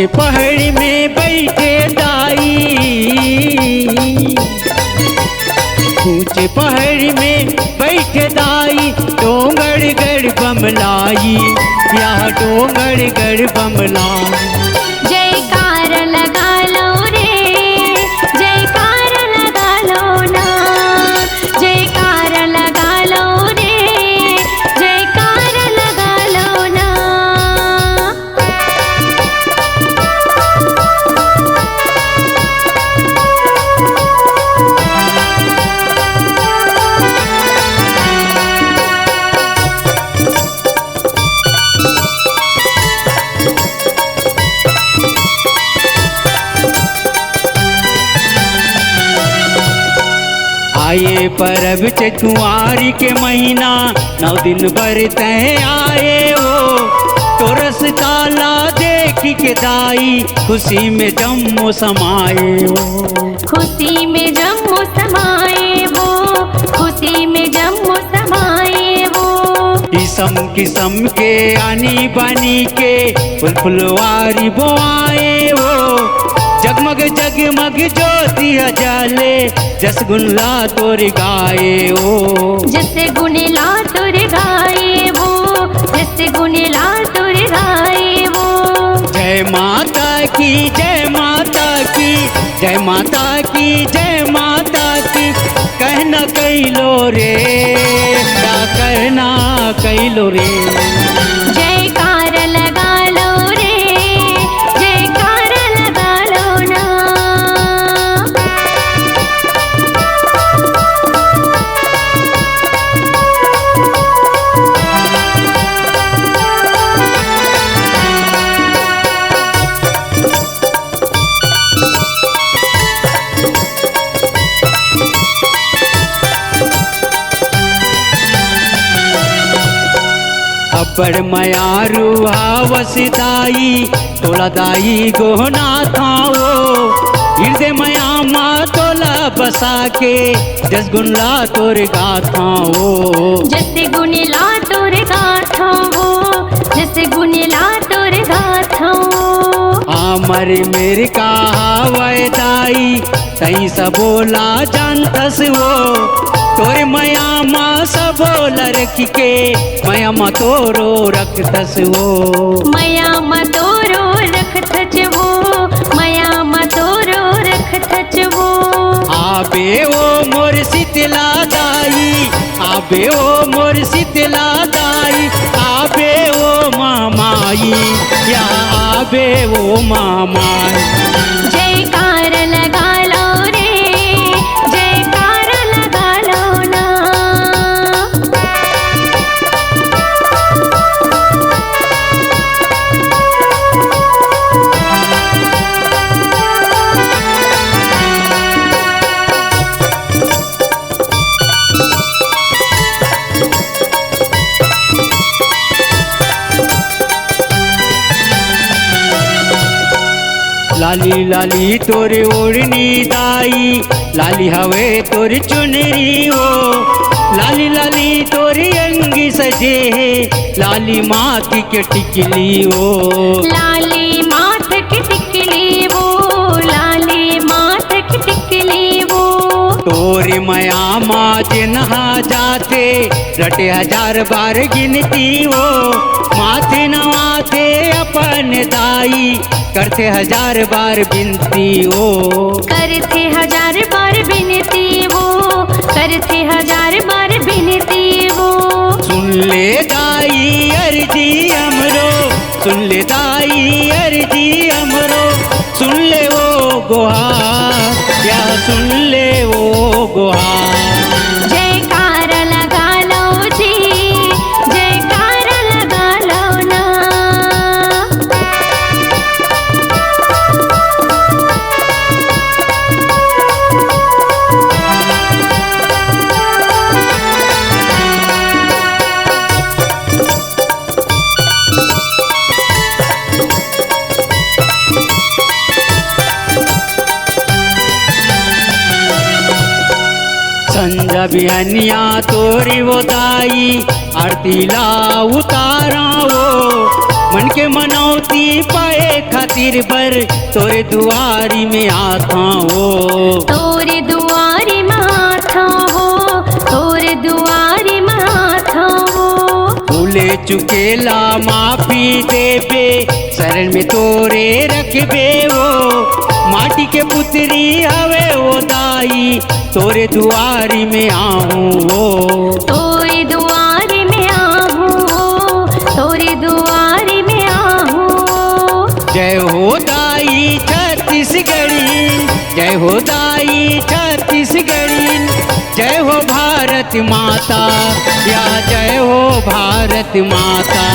ऊंचे पहाड़ में बैठे दाई, ऊंचे पहाड़ में बैठे दाई, डोंगर गढ़ बमलाई, यह डोंगर गढ़ बमलाई। जयकार लगा लो रे, जयकार लगा लो ना, जयकार लगा लो रे, जयकार लगा लो ना। आए परब चकुआरी के महीना, 9 दिन बरते आए हो, तोरस ताला देखी के दाई, खुशी में जम्मो समाए हो। खुशी में जम्मू समाए वो, खुशी में जम्मू समाए वो। किस्म के आनी बानी के फुल फुलवारी बोआए हो, जगमग जगमग ज्योति जाले, जसगुल्ला तोर गाए हो। जैसे गुनेला तुर गाए वो, जैसे गुनेला तुर गाए वो। जय माता की, जय माता की, जय माता की, जय माता की, कहना कैलो रे, क्या कहना कैलो रे। जयकार लगा लो रे, जयकार लगा लो ना। अपर मयारू हावस दाई, तोला दाई गोहना खाओ, हृदय मया माँ तोला बसा के, जसगुल्ला तोर गाथाओ। जैसे गुनेला तुर गाथा वो, जैसे गुनेला तुर गाथा वो। आमर मेर का हावय दाई, तई सबोला जानतस वो, तोरे मया माँ सबोला रख के, मया माँ तोरो रखतस वो। मया मतोरो रखतच वो, मया मतोरो रखतच वो। आबे ओ मोर शीतला दाई, आबे ओ मोर शीतला दाई, आबे ओ मामाई, या आबे ओ मामाई। जयकार लगा लो रे, जयकार लगा लो ना। लाली लाली तोरे ओढ़नी दाई, लाली हवे तोरी चुनरी हो, लाली लाली तोरी अंगी सजे है, लाली माथ के टिकली हो। लाली माथ की टिकली वो, लाली माथ की टिकली वो। तोरी मया माँ जिन्हा जाते, रटे 1000 बार गिनती हो, माथे नवाथे अपन दाई, करते 1000 बार बिनती हो। करते 1000 बार बिनती वो, करते 1000 बार बिनती वो। सुन ले दाई अर्जी हमरो, सुन ले दाई अर्जी हमरो, सुन ले वो गुहार, या सुन ले वो गुहार। जयकार लगा लो जी, जयकार लगा लो ना। संजा बिहनिया तोरी वो दाई, आरती ला उतारा वो, मन के मनौती पाए खातिर बर तोरे दुआरी में आता हो। तोरे दुआरी माथा हो, तोरे दुआरी माथा हो। भूले चुकेला माफी देबे शरण में तोरे रखबे वो। माटी के पुतरी हवे वो दाई तोरे दुआरी में आऊं हो। तोरे दुआरी में आहूँ, तोरे दुआरी में आहूँ। जय हो दाई छत्तीसगढ़ी, जय हो दाई छत्तीसगढ़ी, जय हो भारत माता या जय हो भारत माता।